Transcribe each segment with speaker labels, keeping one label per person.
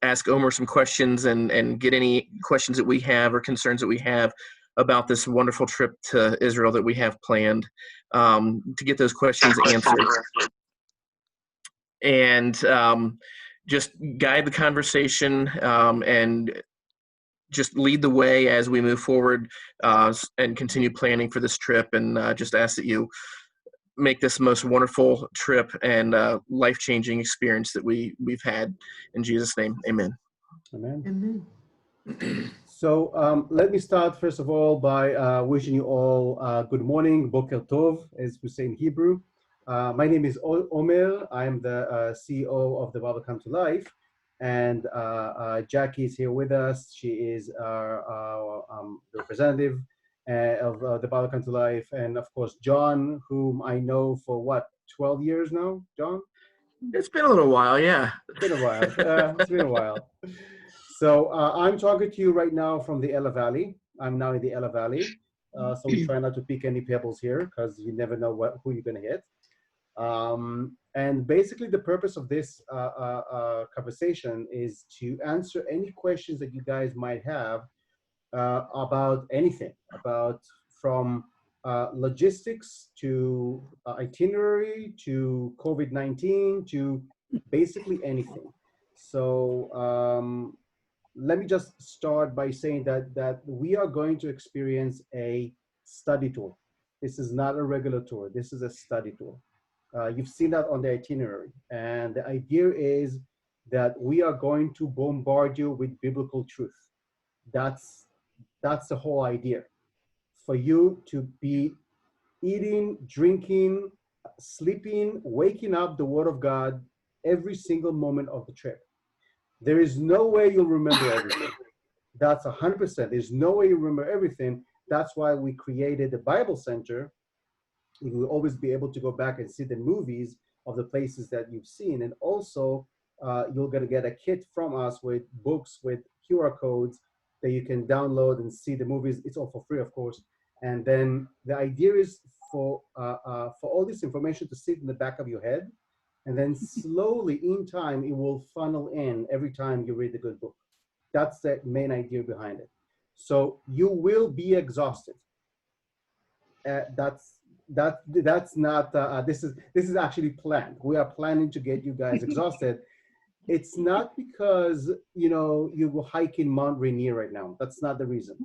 Speaker 1: ask Omer some questions and get any questions that we have or concerns that we have about this wonderful trip to Israel that we have planned, to get those questions answered. And just guide the conversation and just lead the way as we move forward and continue planning for this trip. And just ask that you make this most wonderful trip and life-changing experience that we've had. In Jesus' name, amen.
Speaker 2: Amen. So let me start first of all by wishing you all good morning, Boker Tov, as we say in Hebrew. My name is Omer. I'm the CEO of the Bible Come to Life, and Jackie is here with us. She is our representative of the Bible Come to Life, and of course John, whom I know for what, 12 years now, John?
Speaker 1: It's been a little while, yeah.
Speaker 2: It's been a while. It's been a while. So I'm talking to you right now from the Ella Valley. I'm now in the Ella Valley. So we try not to pick any pebbles here because you never know who you're going to hit. And basically the purpose of this conversation is to answer any questions that you guys might have about anything, from logistics to itinerary to COVID-19 to basically anything. So let me just start by saying that we are going to experience a study tour. This is not a regular tour. This is a study tour. You've seen that on the itinerary. And the idea is that we are going to bombard you with biblical truth. That's the whole idea. For you to be eating, drinking, sleeping, waking up the Word of God every single moment of the trip. There is no way you'll remember everything. That's 100%. There's no way you remember everything. That's why we created the Bible Center. You will always be able to go back and see the movies of the places that you've seen. And also, you're going to get a kit from us with books, with QR codes that you can download and see the movies. It's all for free, of course. And then the idea is for all this information to sit in the back of your head. And then slowly, in time, it will funnel in every time you read a good book. That's the main idea behind it. So you will be exhausted. That's not. This is actually planned. We are planning to get you guys exhausted. It's not because you will hike in Mount Rainier right now. That's not the reason.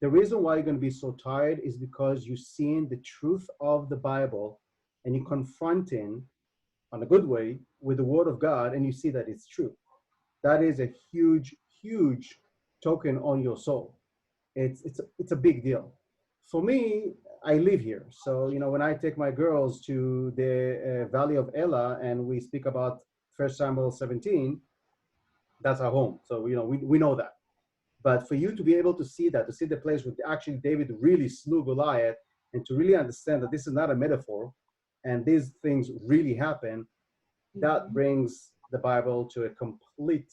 Speaker 2: The reason why you're going to be so tired is because you're seeing the truth of the Bible and you're confronting, on a good way, with the Word of God, and you see that it's true. That is a huge, huge token on your soul. It's a big deal. For me, I live here. So, when I take my girls to the Valley of Ella and we speak about 1 Samuel 17, that's our home. So, we know that. But for you to be able to see that, to see the place where actually David really slew Goliath, and to really understand that this is not a metaphor, and these things really happen, that brings the Bible to a complete,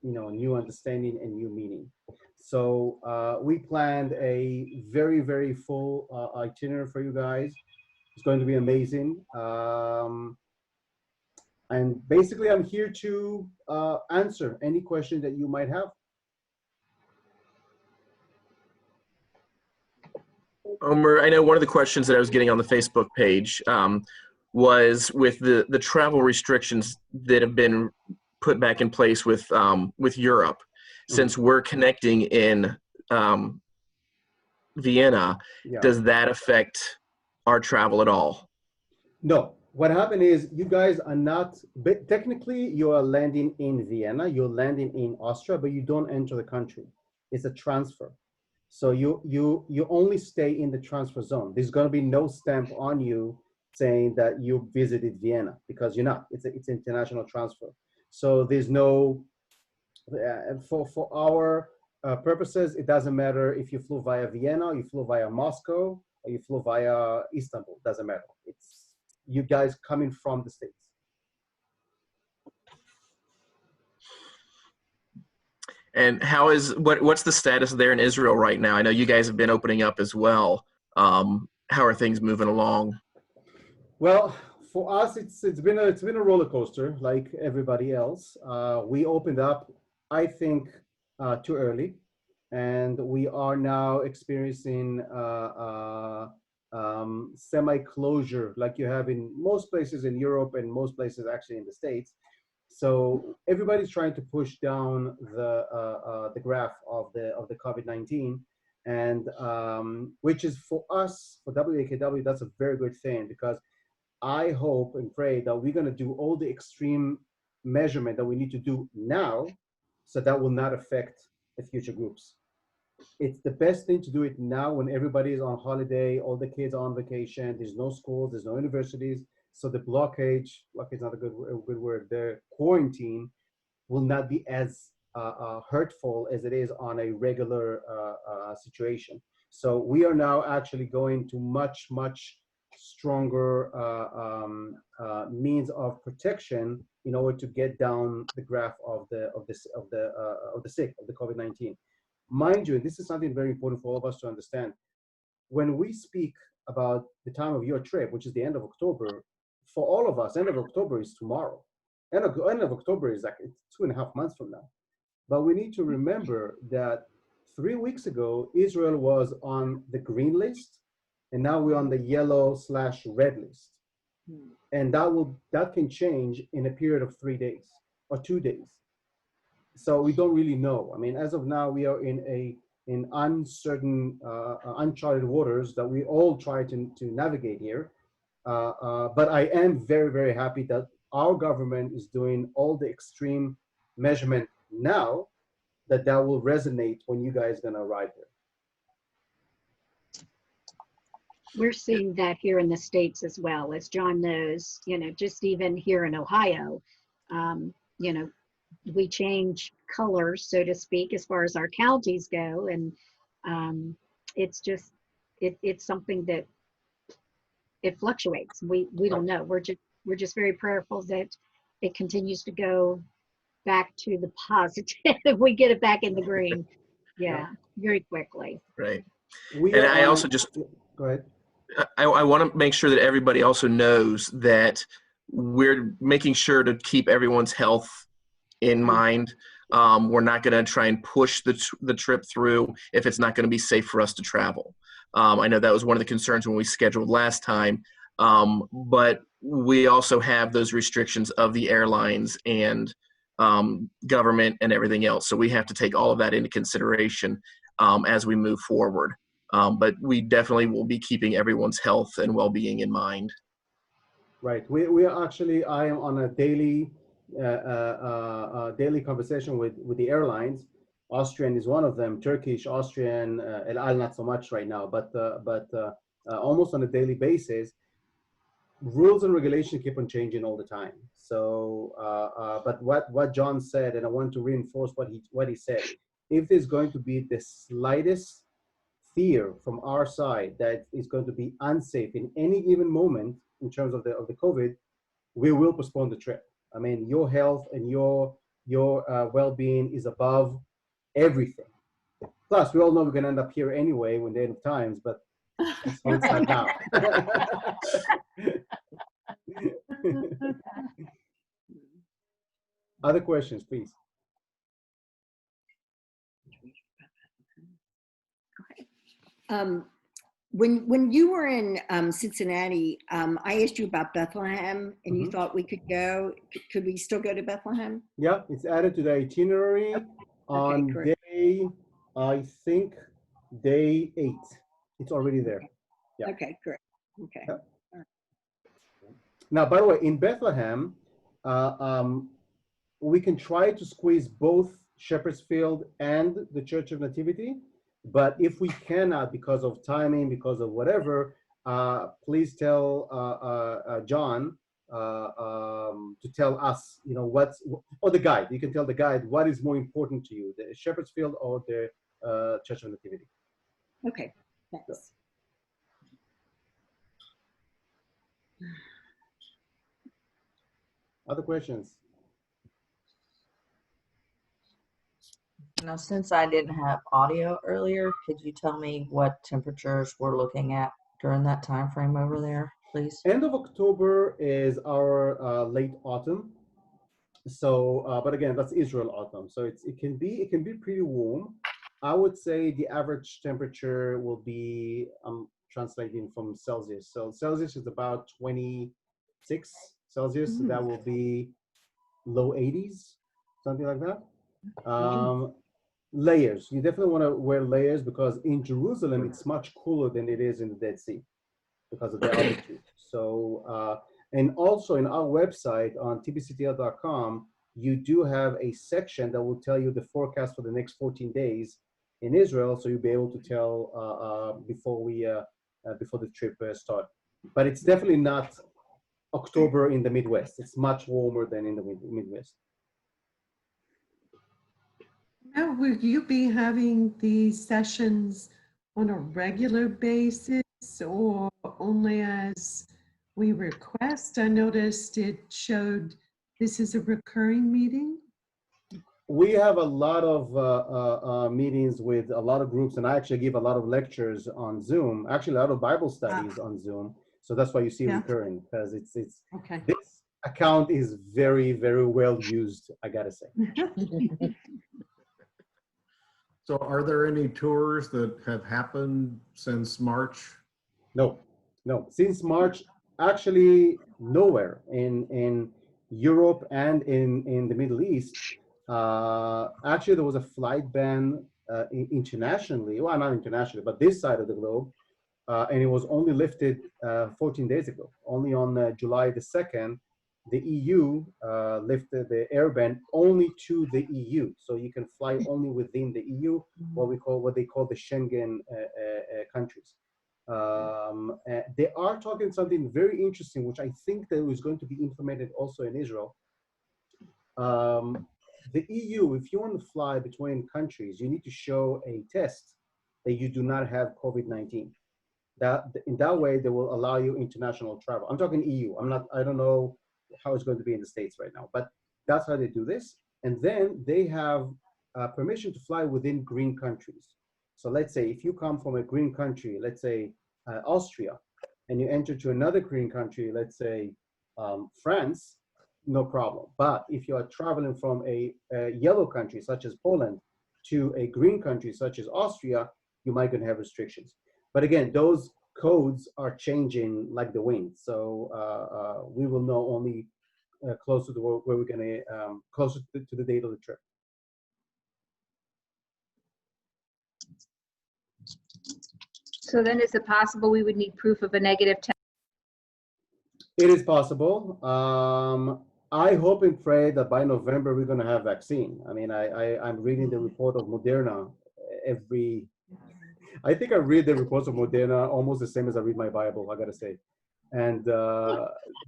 Speaker 2: new understanding and new meaning. So we planned a very, very full itinerary for you guys. It's going to be amazing. And basically, I'm here to answer any question that you might have.
Speaker 1: Omer, I know one of the questions that I was getting on the Facebook page was with the travel restrictions that have been put back in place with Europe. Since we're connecting in Vienna, does that affect our travel at all?
Speaker 2: No. What happened is you guys are not, technically you are landing in Vienna, you're landing in Austria, but you don't enter the country. It's a transfer. So you only stay in the transfer zone. There's going to be no stamp on you saying that you visited Vienna, because you're not. It's international transfer. So there's no, for our purposes, it doesn't matter if you flew via Vienna, you flew via Moscow, or you flew via Istanbul. Doesn't matter. It's you guys coming from the States.
Speaker 1: And what's the status there in Israel right now? I know you guys have been opening up as well. How are things moving along?
Speaker 2: Well, for us, it's been a roller coaster like everybody else. We opened up I think, too early, and we are now experiencing semi-closure, like you have in most places in Europe and most places actually in the States. So everybody's trying to push down the graph of the COVID-19, and which is for us, for WAKW, that's a very good thing, because I hope and pray that we're going to do all the extreme measurement that we need to do now, so that will not affect the future groups. It's the best thing to do it now when everybody is on holiday, all the kids are on vacation, there's no schools, there's no universities. So the blockade is not a good word, the quarantine will not be as hurtful as it is on a regular situation. So we are now actually going to much stronger means of protection in order to get down the graph of the sick, of the COVID-19. Mind you, this is something very important for all of us to understand. When we speak about the time of your trip, which is the end of October, for all of us, end of October is tomorrow. End of October is like 2.5 months from now. But we need to remember that 3 weeks ago, Israel was on the green list, and now we're on the yellow/red list. And that can change in a period of 3 days or 2 days. So we don't really know. I mean, as of now, we are in uncertain, uncharted waters that we all try to navigate here. But I am very happy that our government is doing all the extreme measurement now, that will resonate when you guys are gonna arrive there.
Speaker 3: We're seeing that here in the States as well. As John knows, you know, just even here in Ohio, you know, we change colors, so to speak, as far as our counties go. And it's just, it's something that it fluctuates. We don't know. We're just very prayerful that it continues to go back to the positive. We get it back in the green. Yeah, very quickly.
Speaker 1: Right.
Speaker 2: We
Speaker 1: And
Speaker 2: are
Speaker 1: I
Speaker 2: on-
Speaker 1: also just,
Speaker 2: Go ahead.
Speaker 1: I want to make sure that everybody also knows that we're making sure to keep everyone's health in mind. We're not going to try and push the trip through if it's not going to be safe for us to travel. I know that was one of the concerns when we scheduled last time, but we also have those restrictions of the airlines and government and everything else. So we have to take all of that into consideration as we move forward. But we definitely will be keeping everyone's health and well-being in mind.
Speaker 2: Right. We are actually, I am on a daily conversation with the airlines. Austrian is one of them. Turkish, Austrian, El Al not so much right now, but almost on a daily basis. Rules and regulations keep on changing all the time. So, but what John said, and I want to reinforce what he said. If there's going to be the slightest fear from our side that is going to be unsafe in any given moment in terms of the COVID, we will postpone the trip. I mean, your health and your well-being is above everything. Plus, we all know we're going to end up here anyway when the end of times, but it's not now. Other questions, please.
Speaker 4: When you were in Cincinnati, I asked you about Bethlehem, and you thought we could go. Could we still go to Bethlehem?
Speaker 2: Yeah, it's added to the itinerary on day, I think, day 8. It's already there. Yeah.
Speaker 4: Okay, great. Okay.
Speaker 2: Yeah. Now, by the way, in Bethlehem, we can try to squeeze both Shepherd's Field and the Church of Nativity. But if we cannot, because of timing, because of whatever, please tell John to tell us, you know, or the guide. You can tell the guide what is more important to you, the Shepherd's Field or the Church of Nativity.
Speaker 4: Okay, thanks.
Speaker 2: Other questions?
Speaker 5: Now, since I didn't have audio earlier, could you tell me what temperatures we're looking at during that time frame over there, please?
Speaker 2: End of October is our late autumn. So, but again, that's Israel autumn. So it can be pretty warm. I would say the average temperature will be, I'm translating from Celsius. So Celsius is about 26 Celsius. So that will be low 80s, something like that. Layers. You definitely want to wear layers because in Jerusalem it's much cooler than it is in the Dead Sea because of the altitude. So, and also in our website on tbctl.com, you do have a section that will tell you the forecast for the next 14 days in Israel, so you'll be able to tell before the trip starts. But it's definitely not October in the Midwest. It's much warmer than in the Midwest.
Speaker 6: Now, will you be having these sessions on a regular basis or only as we request? I noticed it showed this is a recurring meeting.
Speaker 2: We have a lot of meetings with a lot of groups, and I actually give a lot of lectures on Zoom, actually a lot of Bible studies on Zoom. So that's why you see recurring, because it's
Speaker 6: Okay.
Speaker 2: this account is very, very well used, I gotta say.
Speaker 7: So are there any tours that have happened since March?
Speaker 2: No, no. Since March, actually nowhere in Europe and in the Middle East. Actually, there was a flight ban internationally. Well, not internationally, but this side of the globe. And it was only lifted 14 days ago. Only on July the 2nd, the EU lifted the air ban only to the EU. So you can fly only within the EU, what they call the Schengen countries. They are talking something very interesting, which I think that is going to be implemented also in Israel. The EU, if you want to fly between countries, you need to show a test that you do not have COVID-19. That in that way, they will allow you international travel. I'm talking EU. I don't know how it's going to be in the States right now, but that's how they do this. And then they have permission to fly within green countries. So let's say if you come from a green country, let's say Austria, and you enter to another green country, let's say France, no problem. But if you are traveling from a yellow country, such as Poland, to a green country, such as Austria, you might gonna have restrictions. But again, those codes are changing like the wind. So we will know only closer to where we're gonna, closer to the date of the trip.
Speaker 8: So then is it possible we would need proof of a negative test?
Speaker 2: It is possible. I hope and pray that by November we're gonna have vaccine. I mean, I'm reading the report of Moderna I think I read the reports of Moderna almost the same as I read my Bible, I gotta say. And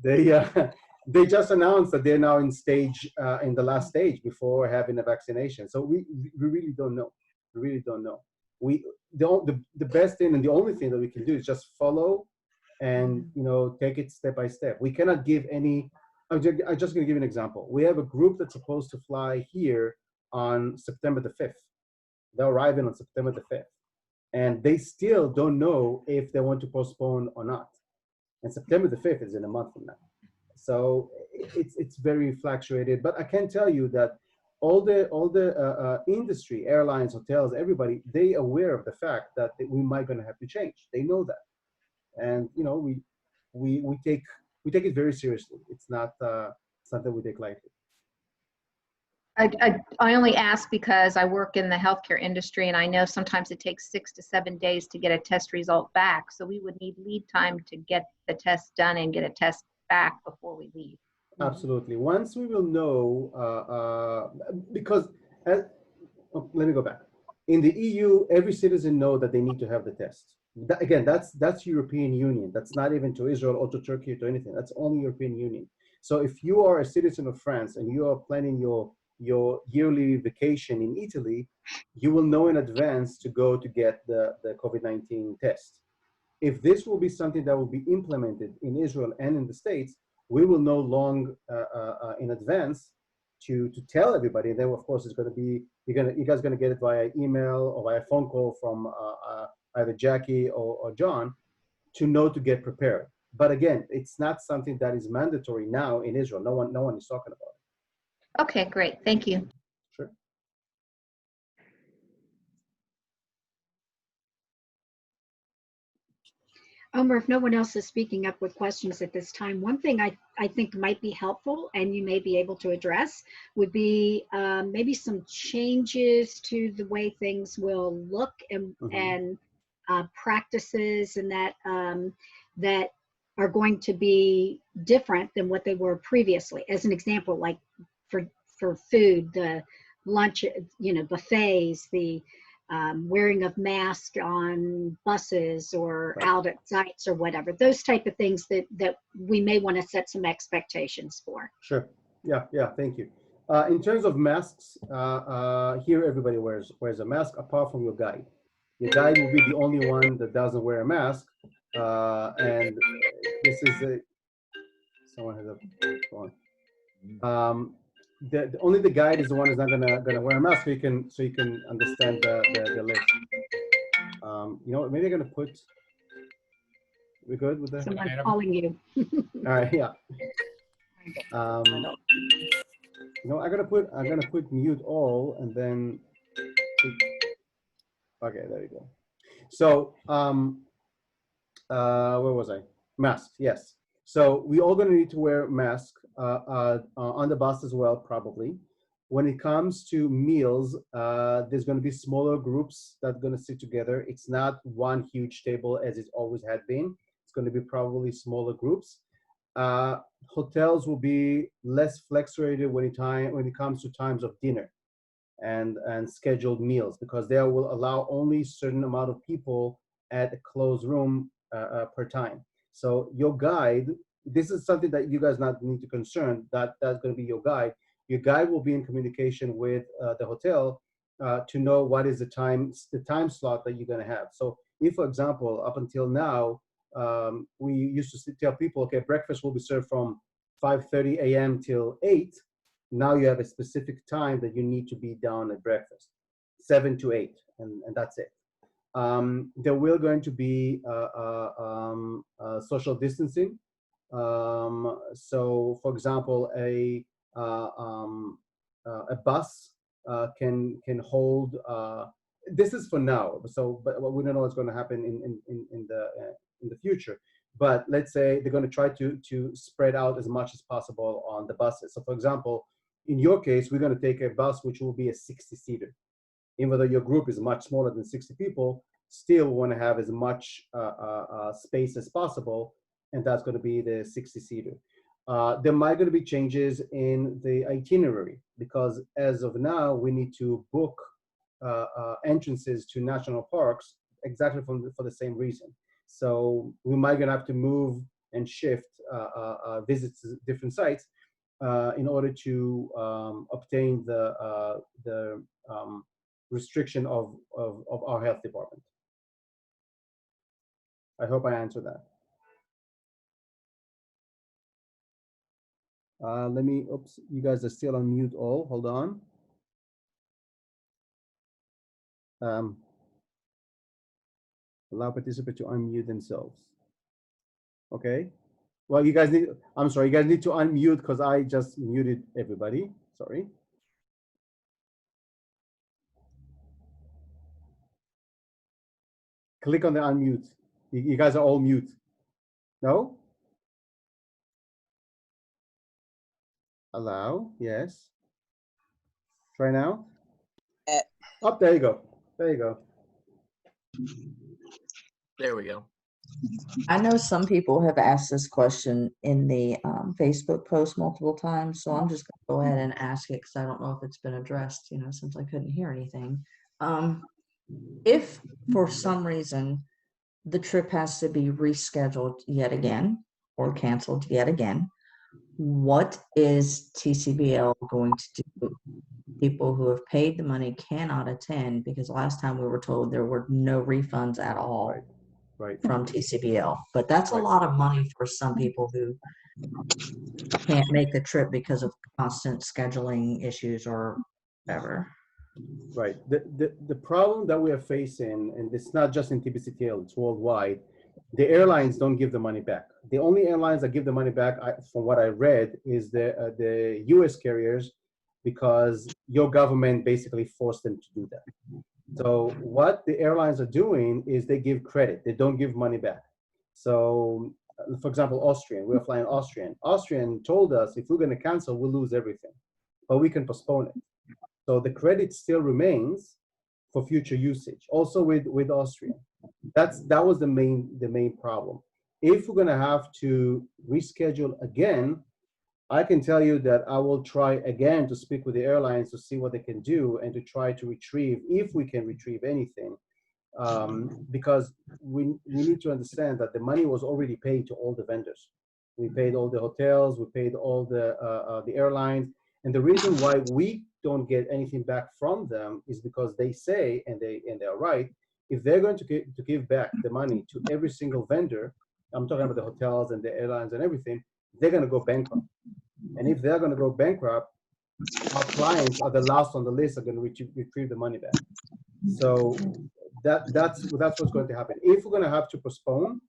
Speaker 2: they just announced that they're now in the last stage before having a vaccination. So we really don't know. We really don't know. The best thing and the only thing that we can do is just follow and take it step by step. We cannot give any. I'm just gonna give you an example. We have a group that's supposed to fly here on September the 5th. They're arriving on September the 5th. And they still don't know if they want to postpone or not. And September the 5th is in a month from now. So it's very fluctuated. But I can tell you that all the industry, airlines, hotels, everybody, they aware of the fact that we might gonna have to change. They know that, and we take it very seriously. It's not something we take lightly.
Speaker 8: I only ask because I work in the healthcare industry and I know sometimes it takes 6 to 7 days to get a test result back. So we would need lead time to get the test done and get a test back before we leave.
Speaker 2: Absolutely. Once we will know, because let me go back. In the EU, every citizen know that they need to have the test. Again, that's European Union. That's not even to Israel or to Turkey or to anything. That's only European Union. So if you are a citizen of France and you are planning your yearly vacation in Italy, you will know in advance to go to get the COVID-19 test. If this will be something that will be implemented in Israel and in the States, we will know long in advance to tell everybody. And then of course it's going to be, you guys going to get it via email or via phone call from either Jackie or John to know to get prepared. But again, it's not something that is mandatory now in Israel. No one is talking about it.
Speaker 8: Okay, great. Thank you.
Speaker 2: Sure.
Speaker 3: Omer, if no one else is speaking up with questions at this time, one thing I think might be helpful and you may be able to address would be maybe some changes to the way things will look and practices and that that are going to be different than what they were previously. As an example, like for food, the lunch, buffets, the wearing of masks on buses or out at sites or whatever, those type of things that we may want to set some expectations for.
Speaker 2: Sure. Yeah. Thank you. In terms of masks, here everybody wears a mask apart from your guide. Your guide will be the only one that doesn't wear a mask, and this is someone has a phone. Only the guide is the one who's not gonna wear a mask, so you can understand the list. Maybe I'm gonna put. We good with that?
Speaker 3: Someone's calling you.
Speaker 2: All right. Yeah. I'm gonna put mute all and then. Okay, there you go. So, where was I? Masks, yes. So we all gonna need to wear masks on the bus as well, probably. When it comes to meals, there's gonna be smaller groups that are gonna sit together. It's not one huge table as it always had been. It's gonna be probably smaller groups. Hotels will be less flexible when it comes to times of dinner and scheduled meals, because they will allow only a certain amount of people at a closed room per time. So your guide, this is something that you guys not need to concern, that's going to be your guide. Your guide will be in communication with the hotel to know what is the time slot that you're going to have. So if, for example, up until now, we used to tell people, okay, breakfast will be served from 5:30 a.m. till 8. Now you have a specific time that you need to be down at breakfast, 7 to 8, and that's it. There will going to be social distancing. So, for example, a bus can hold. This is for now. So, but we don't know what's going to happen in the future. But let's say they're going to try to spread out as much as possible on the buses. So, for example, in your case, we're going to take a bus which will be a 60-seater. Even though your group is much smaller than 60 people, still want to have as much space as possible, and that's going to be the 60-seater. There might going to be changes in the itinerary, because as of now, we need to book entrances to national parks exactly for the same reason. So we might going to have to move and shift visits to different sites in order to obtain the restriction of our health department. I hope I answered that. Oops, you guys are still on mute all, hold on. Allow participants to unmute themselves. Okay. Well, you guys need to unmute because I just muted everybody, sorry. Click on the unmute. You guys are all mute. No? Allow, yes. Try now. Up, there you go. There you go.
Speaker 1: There we go.
Speaker 5: I know some people have asked this question in the Facebook post multiple times, so I'm just going to go ahead and ask it because I don't know if it's been addressed, since I couldn't hear anything. If for some reason the trip has to be rescheduled yet again or canceled yet again, what is TCBL going to do? People who have paid the money cannot attend, because last time we were told there were no refunds at all.
Speaker 2: Right.
Speaker 5: From TCBL, but that's a lot of money for some people who can't make the trip because of constant scheduling issues or whatever.
Speaker 2: Right. The problem that we are facing, and it's not just in TBCTL, it's worldwide, the airlines don't give the money back. The only airlines that give the money back, from what I read, is the US carriers because your government basically forced them to do that. So what the airlines are doing is they give credit. They don't give money back. So, for example, Austrian, we were flying Austrian. Austrian told us if we're going to cancel, we'll lose everything, but we can postpone it. So the credit still remains for future usage. Also with Austrian, that was the main problem. If we're going to have to reschedule again, I can tell you that I will try again to speak with the airlines to see what they can do and to try to retrieve, if we can retrieve anything, because we need to understand that the money was already paid to all the vendors. We paid all the hotels, we paid all the airlines, and the reason why we don't get anything back from them is because they say, and they are right, if they're going to give back the money to every single vendor, I'm talking about the hotels and the airlines and everything, they're going to go bankrupt. And if they're going to go bankrupt, our clients are the last on the list, are going to retrieve the money back. So that's what's going to happen. If we're going to have to postpone,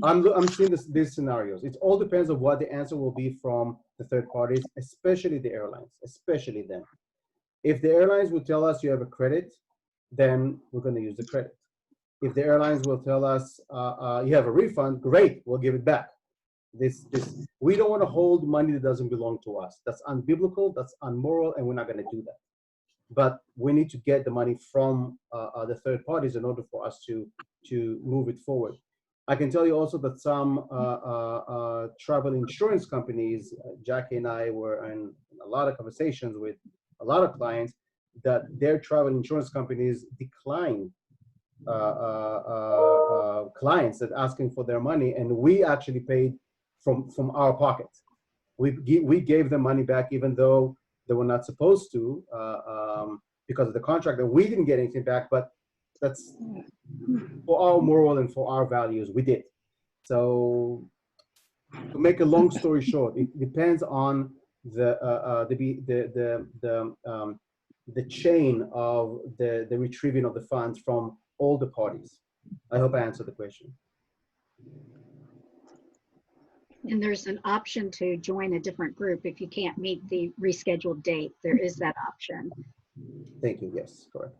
Speaker 2: I'm seeing these scenarios. It all depends on what the answer will be from the third parties, especially the airlines, especially them. If the airlines will tell us you have a credit, then we're going to use the credit. If the airlines will tell us you have a refund, great, we'll give it back. We don't want to hold money that doesn't belong to us. That's unbiblical, that's unmoral, and we're not going to do that. But we need to get the money from the third parties in order for us to move it forward. I can tell you also that some travel insurance companies, Jackie and I were in a lot of conversations with a lot of clients, that their travel insurance companies decline clients that asking for their money, and we actually paid from our pockets. We gave them money back even though they were not supposed to because of the contract, and we didn't get anything back, but that's for our moral and for our values, we did. So to make a long story short, it depends on the chain of the retrieving of the funds from all the parties. I hope I answered the question.
Speaker 3: And there's an option to join a different group if you can't meet the rescheduled date. There is that option.
Speaker 2: Thank you. Yes, correct.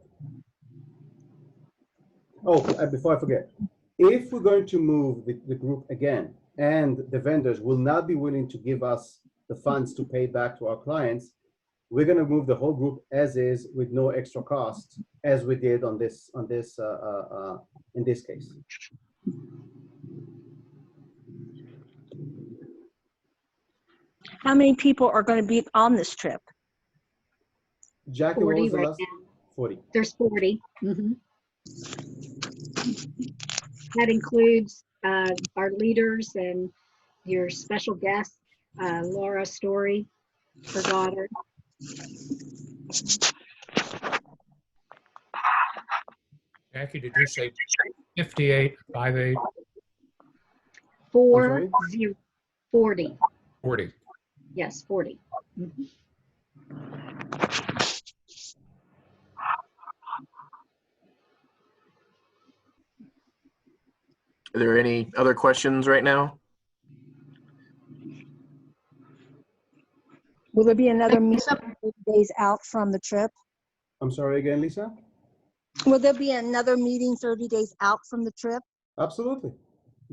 Speaker 2: Oh, before I forget, if we're going to move the group again and the vendors will not be willing to give us the funds to pay back to our clients, we're going to move the whole group as is with no extra cost, as we did in this case.
Speaker 9: How many people are going to be on this trip?
Speaker 2: Jackie, what
Speaker 3: 40
Speaker 2: was the
Speaker 3: right
Speaker 2: last?
Speaker 3: now.
Speaker 2: 40.
Speaker 3: There's 40. That includes our leaders and your special guest, Laura Story, her daughter.
Speaker 10: Jackie, did you say 58, 58?
Speaker 3: 40.
Speaker 10: 40.
Speaker 3: Yes, 40.
Speaker 1: Are there any other questions right now?
Speaker 9: Will there be another meeting 30 days out from the trip?
Speaker 2: I'm sorry again, Lisa?
Speaker 9: Will there be another meeting 30 days out from the trip?
Speaker 2: Absolutely.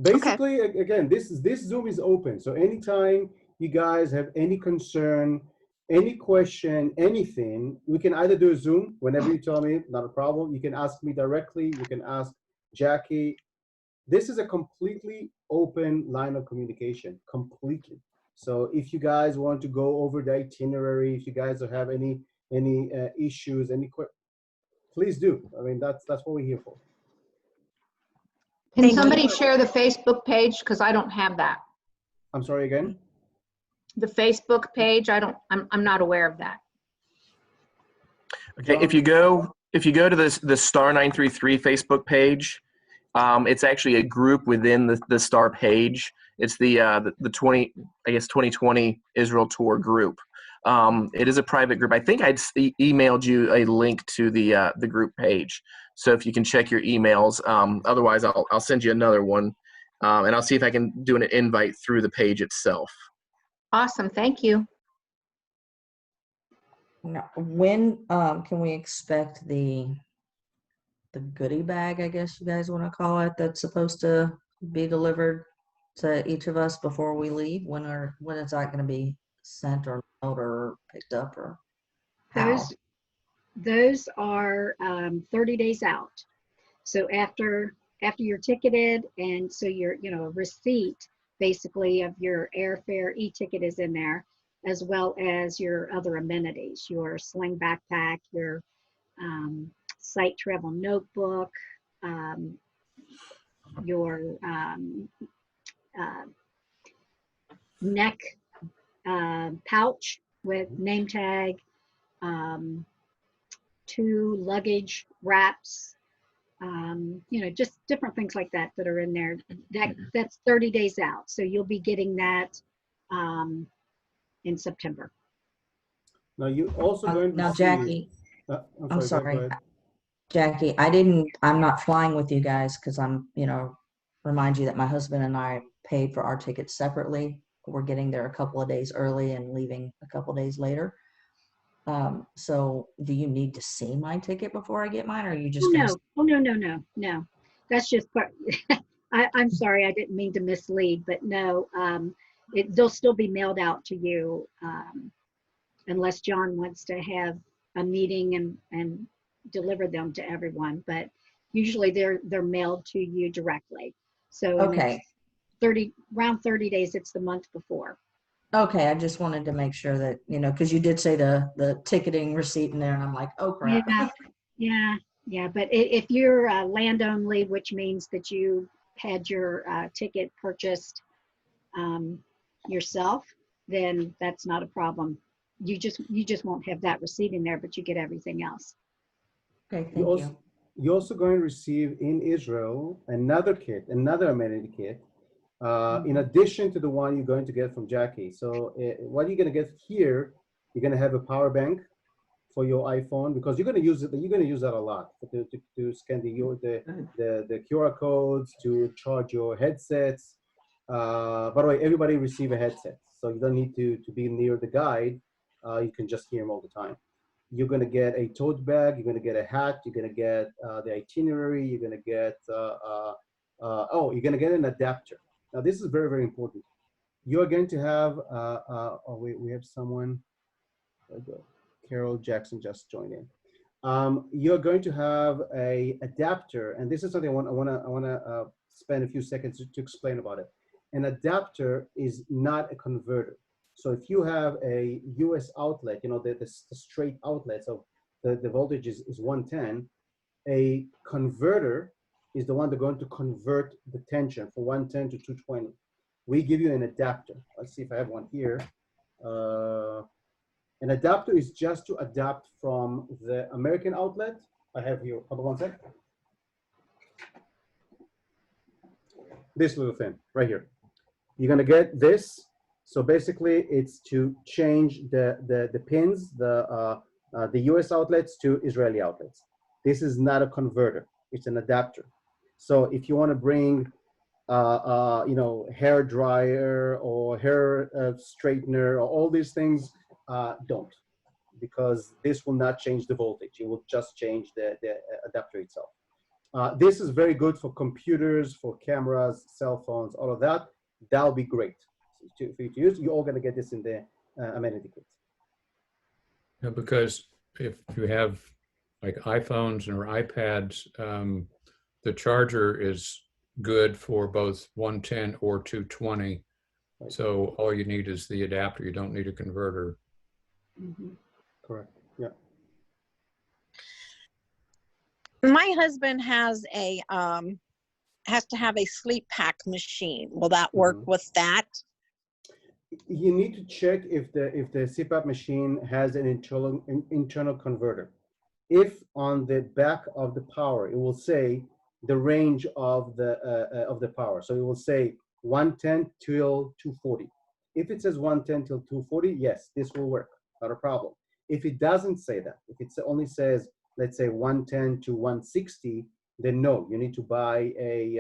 Speaker 2: Basically, again, this Zoom is open. So anytime you guys have any concern, any question, anything, we can either do a Zoom whenever you tell me, not a problem. You can ask me directly. You can ask Jackie. This is a completely open line of communication, completely. So if you guys want to go over the itinerary, if you guys have any issues, please do. I mean, that's what we're here for.
Speaker 8: Can somebody share the Facebook page? Because I don't have that.
Speaker 2: I'm sorry again?
Speaker 8: The Facebook page, I'm not aware of that.
Speaker 1: Okay, if you go to the Star 933 Facebook page, it's actually a group within the Star page. It's the 2020 Israel Tour group. It is a private group. I think I'd emailed you a link to the group page. So if you can check your emails, otherwise I'll send you another one, and I'll see if I can do an invite through the page itself.
Speaker 8: Awesome, thank you.
Speaker 5: Now, when can we expect the goodie bag, I guess you guys want to call it, that's supposed to be delivered to each of us before we leave? When is that going to be sent or mailed or picked up or how?
Speaker 3: Those are 30 days out. So after you're ticketed, and so your a receipt basically of your airfare e-ticket is in there, as well as your other amenities, your sling backpack, your site travel notebook, um, your uh, neck pouch with name tag, um, 2 luggage wraps, just different things like that that are in there. That's 30 days out. So you'll be getting that in September.
Speaker 2: Now you also going to
Speaker 5: Now,
Speaker 2: see.
Speaker 5: Jackie,
Speaker 2: I'm sorry.
Speaker 5: I'm sorry,
Speaker 2: Go ahead.
Speaker 5: Jackie, I'm not flying with you guys because remind you that my husband and I paid for our tickets separately. We're getting there a couple of days early and leaving a couple of days later. So do you need to see my ticket before I get mine, or are you just gonna?
Speaker 3: Oh, no. That's just part. I'm sorry, I didn't mean to mislead, but no, they'll still be mailed out to you unless John wants to have a meeting and deliver them to everyone. But usually they're mailed to you directly. So
Speaker 5: Okay.
Speaker 3: It's around 30 days. It's the month before.
Speaker 5: Okay, I just wanted to make sure that, because you did say the ticketing receipt in there, and I'm like, oh crap.
Speaker 3: Yeah. But if you're land only, which means that you had your ticket purchased yourself, then that's not a problem. You just won't have that receipt in there, but you get everything else.
Speaker 5: Okay, thank you.
Speaker 2: You're also going to receive in Israel another amenity kit, in addition to the one you're going to get from Jackie. So what you're going to get here, you're going to have a power bank for your iPhone, because you're going to use it. You're going to use that a lot to scan the QR codes, to charge your headsets. By the way, everybody receive a headset, so you don't need to be near the guide. You can just hear him all the time. You're going to get a tote bag. You're going to get a hat. You're going to get the itinerary. You're going to get you're going to get an adapter. Now this is very, very important. You're going to have we have someone. Carol Jackson just joined in. You're going to have a adapter, and this is something I want to spend a few seconds to explain about it. An adapter is not a converter. So if you have a US outlet, the straight outlet, so the voltage is 110, a converter is the one that's going to convert the tension from 110 to 220. We give you an adapter. Let's see if I have one here. An adapter is just to adapt from the American outlet. I have here, hold on one sec. This little thing right here. You're gonna get this. So basically it's to change the pins, the US outlets to Israeli outlets. This is not a converter, it's an adapter. So if you wanna bring hair dryer or hair straightener or all these things, don't, because this will not change the voltage. It will just change the adapter itself. This is very good for computers, for cameras, cell phones, all of that. That'll be great for you to use. You're all going to get this in the amenity kit.
Speaker 10: Yeah, because if you have like iPhones or iPads, the charger is good for both 110 or 220. Right. So all you need is the adapter. You don't need a converter.
Speaker 3: Mm-hmm.
Speaker 2: Correct. Yeah.
Speaker 9: My husband has to have a sleep pack machine. Will that work with that?
Speaker 2: You need to check if the CPAP machine has an internal converter. If on the back of the power, it will say the range of the power. So it will say 110 till 240. If it says 110 till 240, yes, this will work, not a problem. If it doesn't say that, if it only says, let's say 110 to 160, then no, you need to buy a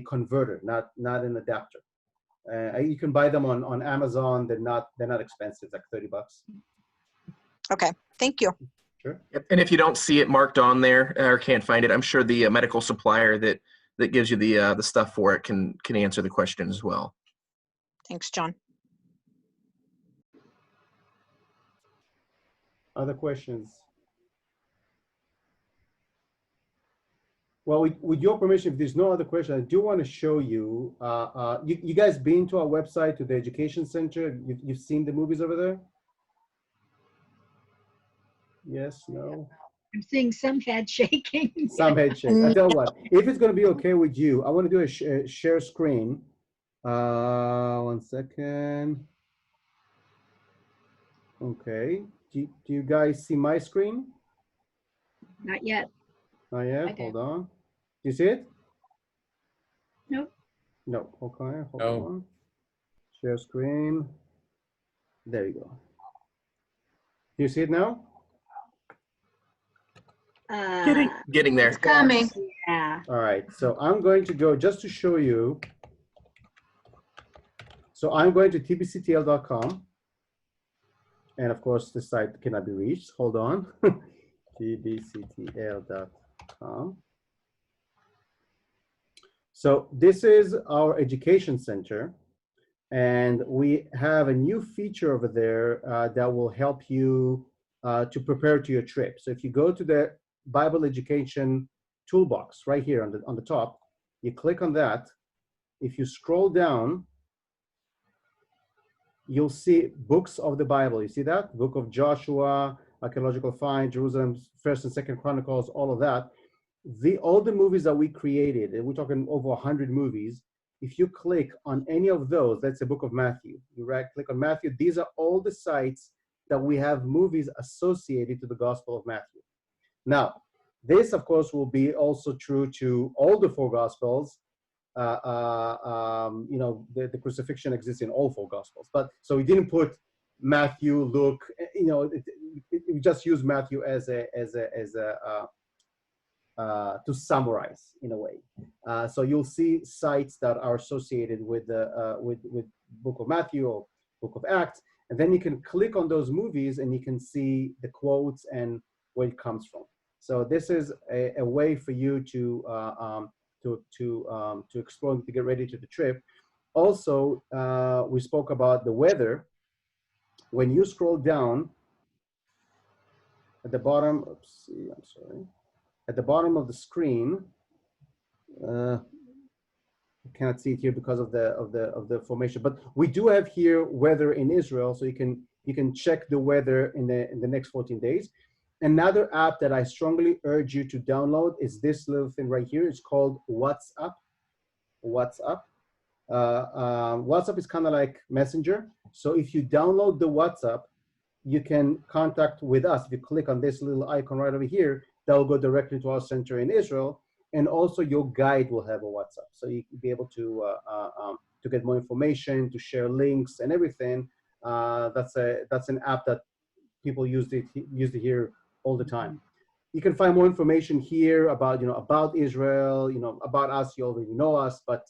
Speaker 2: converter, not an adapter. You can buy them on Amazon. They're not expensive, like $30.
Speaker 9: Okay, thank you.
Speaker 2: Sure.
Speaker 1: Yep. And if you don't see it marked on there or can't find it, I'm sure the medical supplier that gives you the stuff for it can answer the question as well.
Speaker 9: Thanks, John.
Speaker 2: Other questions? Well, with your permission, if there's no other question, I do want to show you, you guys been to our website, to the Education Center? You've seen the movies over there? Yes, no?
Speaker 3: I'm seeing some head shaking.
Speaker 2: Some head shake. I tell you what, if it's going to be okay with you, I want to do a share screen. 1 second. Okay. Do you guys see my screen?
Speaker 3: Not yet.
Speaker 2: Not
Speaker 3: I
Speaker 2: yet.
Speaker 3: do.
Speaker 2: Hold on. Do you see it?
Speaker 3: Nope.
Speaker 2: No. Okay. Hold
Speaker 10: No.
Speaker 2: on. Share screen. There you go. Do you see it now?
Speaker 1: Getting there.
Speaker 3: It's coming. Yeah.
Speaker 2: All right. So I'm going to go just to show you. So I'm going to tbctl.com. And of course, the site cannot be reached. Hold on. tbctl.com. So this is our education center. And we have a new feature over there that will help you to prepare to your trip. So if you go to the Bible Education toolbox right here on the top, you click on that. If you scroll down, you'll see books of the Bible. You see that? Book of Joshua, Archaeological Find, Jerusalem, First and Second Chronicles, all of that. All the movies that we created, and we're talking over 100 movies, if you click on any of those, that's the book of Matthew. You click on Matthew. These are all the sites that we have movies associated to the Gospel of Matthew. Now, this, of course, will be also true to all the four Gospels. You know, the crucifixion exists in all four Gospels. But so we didn't put Matthew, Luke. You know, we just use Matthew to summarize in a way. So you'll see sites that are associated with Book of Matthew or Book of Acts, and then you can click on those movies and you can see the quotes and where it comes from. So this is a way for you to explore and to get ready to the trip. Also, we spoke about the weather. When you scroll down at the bottom, I'm sorry. At the bottom of the screen, I cannot see it here because of the formation, but we do have here weather in Israel, so you can check the weather in the next 14 days. Another app that I strongly urge you to download is this little thing right here. It's called WhatsApp. WhatsApp. WhatsApp is kind of like Messenger. So if you download the WhatsApp, you can contact with us. If you click on this little icon right over here, that will go directly to our center in Israel. And also your guide will have a WhatsApp. So you can be able to get more information, to share links and everything. That's an app that people use it here all the time. You can find more information here about, about Israel, about us. You already know us, but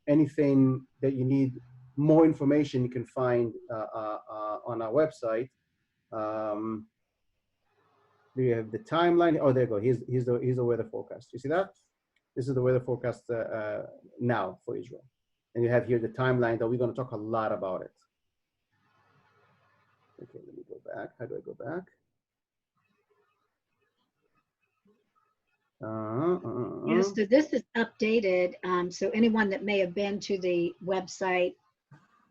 Speaker 2: anything that you need more information, you can find on our website. We have the timeline. Oh, there you go. Here's the weather forecast. You see that? This is the weather forecast now for Israel. And you have here the timeline that we're going to talk a lot about it. Okay, let me go back. How do I go back?
Speaker 3: Yes, so this is updated. So anyone that may have been to the website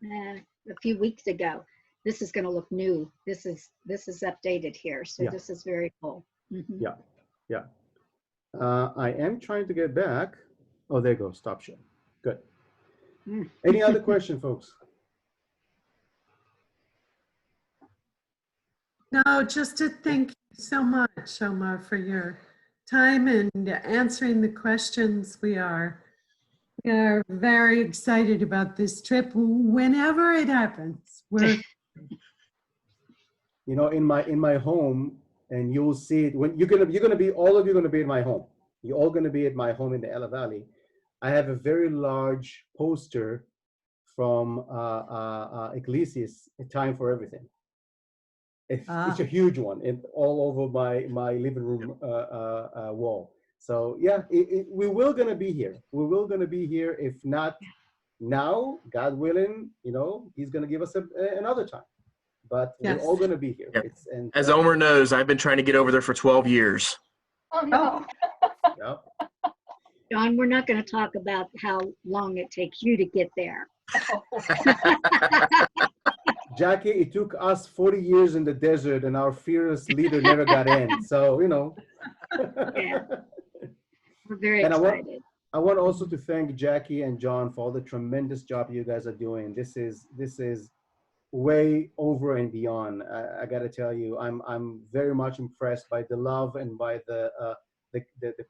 Speaker 3: a few weeks ago, this is going to look new. This is updated here. So This is very cool. Mm-hmm.
Speaker 2: Yeah. I am trying to get back. Oh, there you go. Stop share. Good. Any other question, folks?
Speaker 6: No, just to thank you so much, Omar, for your time and answering the questions. We are very excited about this trip whenever it happens. We're
Speaker 2: in my home, and you'll see it when you're gonna be, all of you are gonna be in my home. You're all gonna be at my home in the Ella Valley. I have a very large poster from Ecclesiastes, A Time for Everything. It's a huge one, all over my living room wall. So yeah, we will gonna be here. We will gonna be here. If not now, God willing, He's gonna give us another time. But we're all gonna be here.
Speaker 1: Yeah.
Speaker 2: And
Speaker 1: As Omer knows, I've been trying to get over there for 12 years.
Speaker 11: Oh, no.
Speaker 2: Yep.
Speaker 3: John, we're not going to talk about how long it takes you to get there.
Speaker 2: Jackie, it took us 40 years in the desert, and our fearless leader never got in. So
Speaker 3: Yeah. We're very
Speaker 2: And
Speaker 3: excited.
Speaker 2: I want also to thank Jackie and John for all the tremendous job you guys are doing. This is way over and beyond. I got to tell you, I'm very much impressed by the love and by the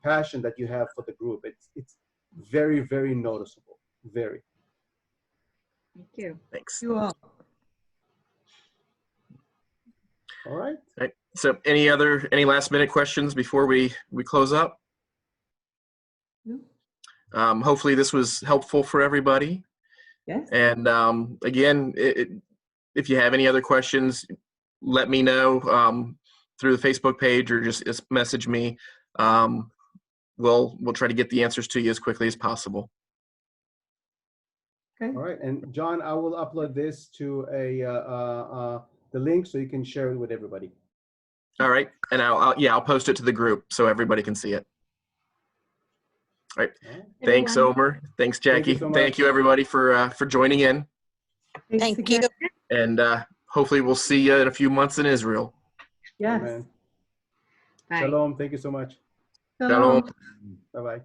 Speaker 2: passion that you have for the group. It's very, very noticeable. Very.
Speaker 3: Thank you.
Speaker 1: Thanks.
Speaker 6: You all.
Speaker 2: All right.
Speaker 1: Right. So any last minute questions before we close up?
Speaker 6: No.
Speaker 1: Hopefully this was helpful for everybody.
Speaker 5: Yes.
Speaker 1: And again, if you have any other questions, let me know through the Facebook page or just message me. We'll try to get the answers to you as quickly as possible.
Speaker 6: Okay.
Speaker 2: All right. And John, I will upload this to the link so you can share it with everybody.
Speaker 1: All right. And I'll post it to the group so everybody can see it. All right. Thanks, Omer. Thanks, Jackie. Thank you, everybody, for joining in.
Speaker 6: Thanks
Speaker 9: Thank you.
Speaker 6: again.
Speaker 1: And hopefully we'll see you in a few months in Israel.
Speaker 6: Yes.
Speaker 2: Amen.
Speaker 3: Bye.
Speaker 2: Shalom. Thank you so much.
Speaker 6: Shalom.
Speaker 1: Shalom.
Speaker 2: Bye-bye.